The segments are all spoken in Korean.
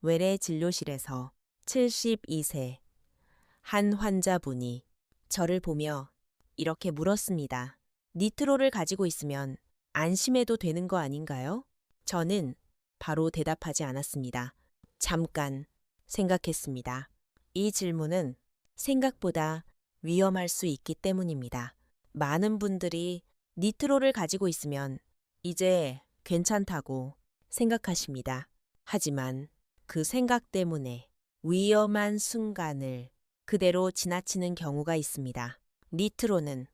외래 진료실에서 72세 한 환자분이 저를 보며 이렇게 물었습니다. 니트로를 가지고 있으면 안심해도 되는 거 아닌가요? 저는 바로 대답하지 않았습니다. 잠깐 생각했습니다. 이 질문은 생각보다 위험할 수 있기 때문입니다. 많은 분들이 니트로를 가지고 있으면 이제 괜찮다고 생각하십니다. 하지만 그 생각 때문에 위험한 순간을 그대로 지나치는 경우가 있습니다. 니트로는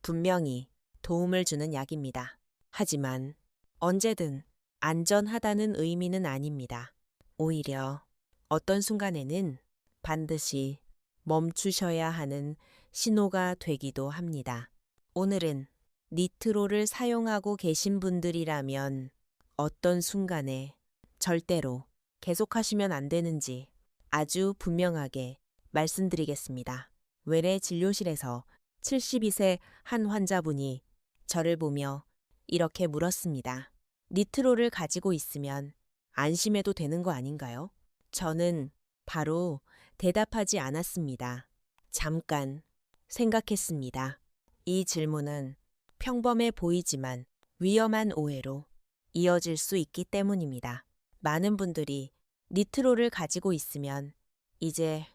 분명히 도움을 주는 약입니다. 하지만 언제든 안전하다는 의미는 아닙니다. 오히려 어떤 순간에는 반드시 멈추셔야 하는 신호가 되기도 합니다. 오늘은 니트로를 사용하고 계신 분들이라면 어떤 순간에 절대로 계속하시면 안 되는지 아주 분명하게 말씀드리겠습니다. 외래 진료실에서 72세 한 환자분이 저를 보며 이렇게 물었습니다. 니트로를 가지고 있으면 안심해도 되는 거 아닌가요? 저는 바로 대답하지 않았습니다. 잠깐 생각했습니다. 이 질문은 평범해 보이지만 위험한 오해로 이어질 수 있기 때문입니다. 많은 분들이 니트로를 가지고 있으면 이제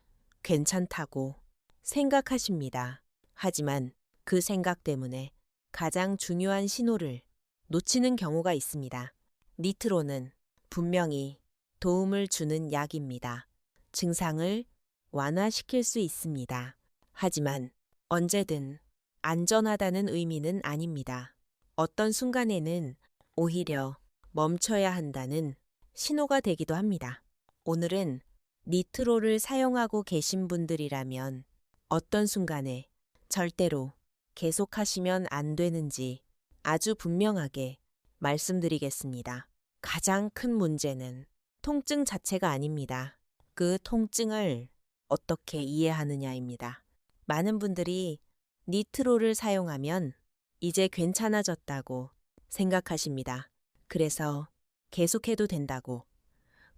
괜찮다고 생각하십니다. 하지만 그 생각 때문에 가장 중요한 신호를 놓치는 경우가 있습니다. 니트로는 분명히 도움을 주는 약입니다. 증상을 완화시킬 수 있습니다. 하지만 언제든 안전하다는 의미는 아닙니다. 어떤 순간에는 오히려 멈춰야 한다는 신호가 되기도 합니다. 오늘은 니트로를 사용하고 계신 분들이라면 어떤 순간에 절대로 계속하시면 안 되는지 아주 분명하게 말씀드리겠습니다. 가장 큰 문제는 통증 자체가 아닙니다. 그 통증을 어떻게 이해하느냐입니다. 많은 분들이 니트로를 사용하면 이제 괜찮아졌다고 생각하십니다. 그래서 계속해도 된다고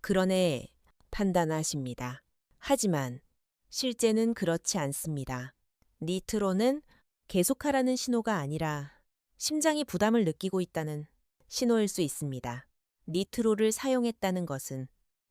그러네 판단하십니다. 하지만 실제는 그렇지 않습니다. 니트로는 계속하라는 신호가 아니라 심장이 부담을 느끼고 있다는 신호일 수 있습니다. 니트로를 사용했다는 것은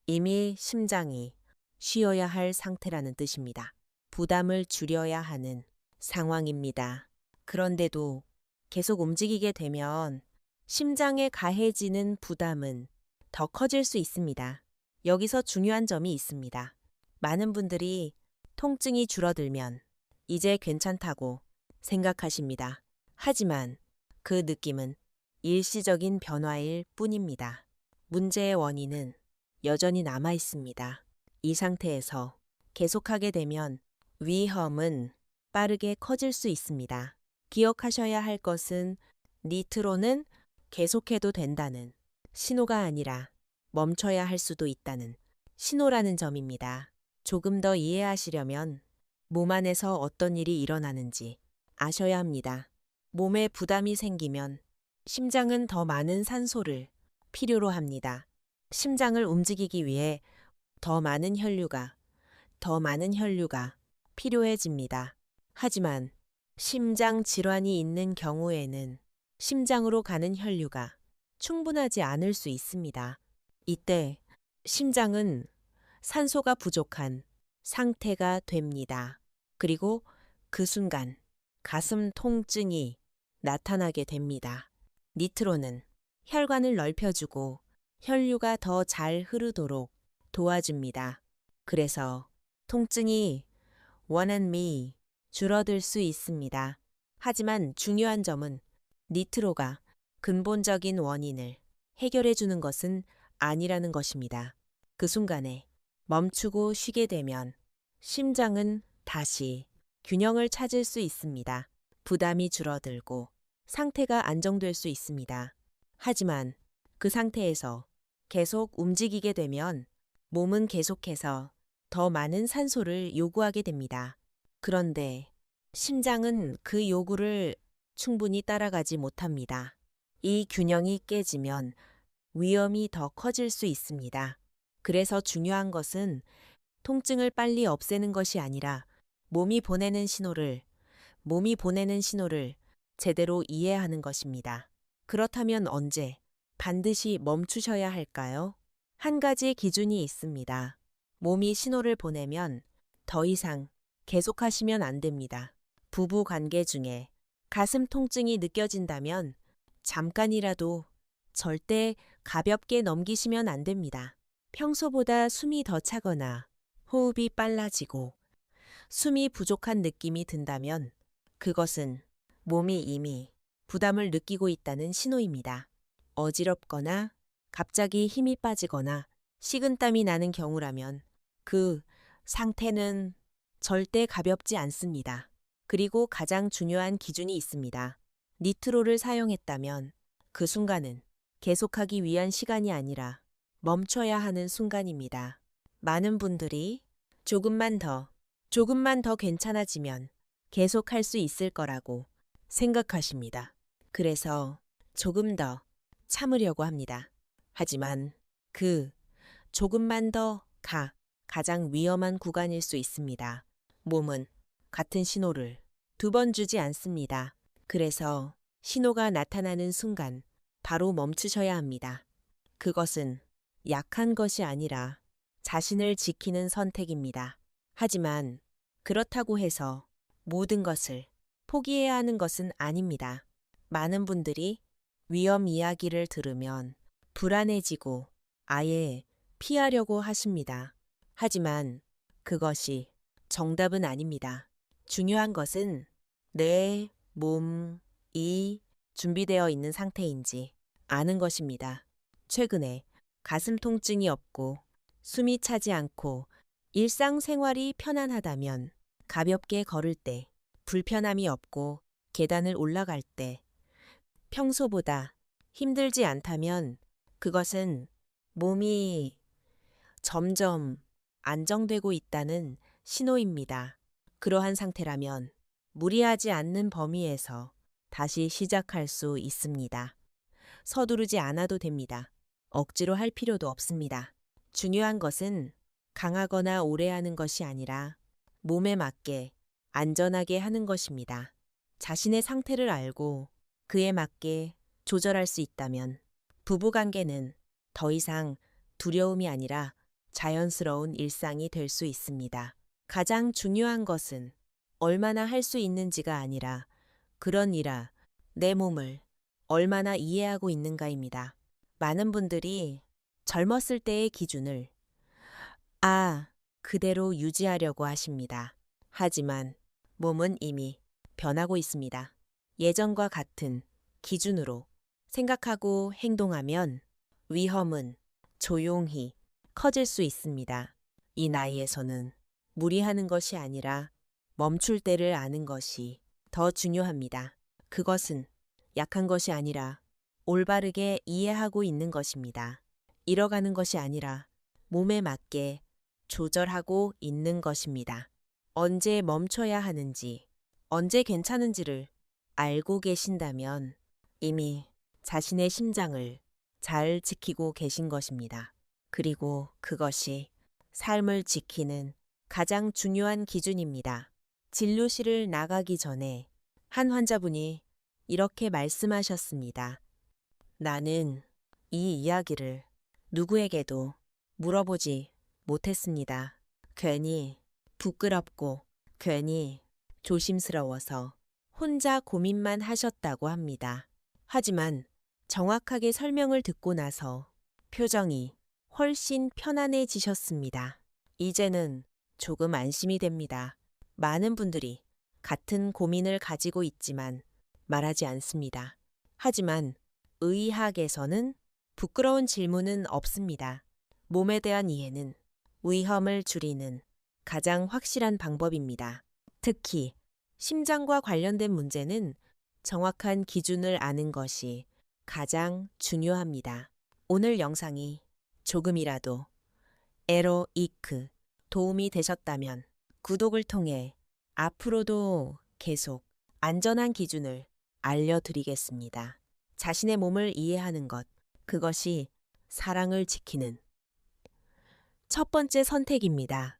이미 심장이 쉬어야 할 상태라는 뜻입니다. 부담을 줄여야 하는 상황입니다. 그런데도 계속 움직이게 되면 심장에 가해지는 부담은 더 커질 수 있습니다. 여기서 중요한 점이 있습니다. 많은 분들이 통증이 줄어들면 이제 괜찮다고 생각하십니다. 하지만 그 느낌은 일시적인 변화일 뿐입니다. 문제의 원인은 여전히 남아 있습니다. 이 상태에서 계속하게 되면 위험은 빠르게 커질 수 있습니다. 기억하셔야 할 것은 니트로는 계속해도 된다는 신호가 아니라 멈춰야 할 수도 있다는 신호라는 점입니다. 조금 더 이해하시려면 몸 안에서 어떤 일이 일어나는지 아셔야 합니다. 몸에 부담이 생기면 심장은 더 많은 산소를 필요로 합니다. 심장을 움직이기 위해 더 많은 혈류가 필요해집니다. 하지만 심장 질환이 있는 경우에는 심장으로 가는 혈류가 충분하지 않을 수 있습니다. 이때 심장은 산소가 부족한 상태가 됩니다. 그리고 그 순간 가슴 통증이 나타나게 됩니다. 니트로는 혈관을 넓혀주고 혈류가 더 잘 흐르도록 도와줍니다. 그래서 통증이 원앤미 줄어들 수 있습니다. 하지만 중요한 점은 니트로가 근본적인 원인을 해결해 주는 것은 아니라는 것입니다. 그 순간에 멈추고 쉬게 되면 심장은 다시 균형을 찾을 수 있습니다. 부담이 줄어들고 상태가 안정될 수 있습니다. 하지만 그 상태에서 계속 움직이게 되면 몸은 계속해서 더 많은 산소를 요구하게 됩니다. 그런데 심장은 그 요구를 충분히 따라가지 못합니다. 이 균형이 깨지면 위험이 더 커질 수 있습니다. 그래서 중요한 것은 통증을 빨리 없애는 것이 아니라 몸이 보내는 신호를 제대로 이해하는 것입니다. 그렇다면 언제 반드시 멈추셔야 할까요? 한 가지 기준이 있습니다. 몸이 신호를 보내면 더 이상 계속하시면 안 됩니다. 부부 관계 중에 가슴 통증이 느껴진다면 잠깐이라도 절대 가볍게 넘기시면 안 됩니다. 평소보다 숨이 더 차거나 호흡이 빨라지고 숨이 부족한 느낌이 든다면 그것은 몸이 이미 부담을 느끼고 있다는 신호입니다. 어지럽거나 갑자기 힘이 빠지거나 식은땀이 나는 경우라면 그 상태는 절대 가볍지 않습니다. 그리고 가장 중요한 기준이 있습니다. 니트로를 사용했다면 그 순간은 계속하기 위한 시간이 아니라 멈춰야 하는 순간입니다. 많은 분들이 조금만 더 괜찮아지면 계속할 수 있을 거라고 생각하십니다. 그래서 조금 더 참으려고 합니다. 하지만 그 조금만 더가 가장 위험한 구간일 수 있습니다. 몸은 같은 신호를 두 번 주지 않습니다. 그래서 신호가 나타나는 순간 바로 멈추셔야 합니다. 그것은 약한 것이 아니라 자신을 지키는 선택입니다. 하지만 그렇다고 해서 모든 것을 포기해야 하는 것은 아닙니다. 많은 분들이 위험 이야기를 들으면 불안해지고 아예 피하려고 하십니다. 하지만 그것이 정답은 아닙니다. 중요한 것은 내 몸이 준비되어 있는 상태인지 아는 것입니다. 최근에 가슴 통증이 없고 숨이 차지 않고 일상생활이 편안하다면 가볍게 걸을 때, 불편함이 없고 계단을 올라갈 때, 평소보다 힘들지 않다면 그것은 몸이 점점 안정되고 있다는 신호입니다. 그러한 상태라면 무리하지 않는 범위에서 다시 시작할 수 있습니다. 서두르지 않아도 됩니다. 억지로 할 필요도 없습니다. 중요한 것은 강하거나 오래 하는 것이 아니라 몸에 맞게 안전하게 하는 것입니다. 자신의 상태를 알고 그에 맞게 조절할 수 있다면 부부관계는 더 이상 두려움이 아니라 자연스러운 일상이 될 수 있습니다. 가장 중요한 것은 얼마나 할 수 있는지가 아니라 그러니라 내 몸을 얼마나 이해하고 있는가입니다. 많은 분들이 젊었을 때의 기준을 그대로 유지하려고 하십니다. 하지만 몸은 이미 변하고 있습니다. 예전과 같은 기준으로 생각하고 행동하면 위험은 조용히 커질 수 있습니다. 이 나이에서는 무리하는 것이 아니라 멈출 때를 아는 것이 더 중요합니다. 그것은 약한 것이 아니라 올바르게 이해하고 있는 것입니다. 잃어가는 것이 아니라 몸에 맞게 조절하고 있는 것입니다. 언제 멈춰야 하는지, 언제 괜찮은지를 알고 계신다면 이미 자신의 심장을 잘 지키고 계신 것입니다. 그리고 그것이 삶을 지키는 가장 중요한 기준입니다. 진료실을 나가기 전에 한 환자분이 이렇게 말씀하셨습니다. 나는 이 이야기를 누구에게도 물어보지 못했습니다. 괜히 부끄럽고 괜히 조심스러워서 혼자 고민만 하셨다고 합니다. 하지만 정확하게 설명을 듣고 나서 표정이 훨씬 편안해지셨습니다. 이제는 조금 안심이 됩니다. 많은 분들이 같은 고민을 가지고 있지만 말하지 않습니다. 하지만 의학에서는 부끄러운 질문은 없습니다. 몸에 대한 이해는 위험을 줄이는 가장 확실한 방법입니다. 특히 심장과 관련된 문제는 정확한 기준을 아는 것이 가장 중요합니다. 오늘 영상이 조금이라도 에로이크 도움이 되셨다면 구독을 통해 앞으로도 계속 안전한 기준을 알려드리겠습니다. 자신의 몸을 이해하는 것, 그것이 사랑을 지키는 첫 번째 선택입니다.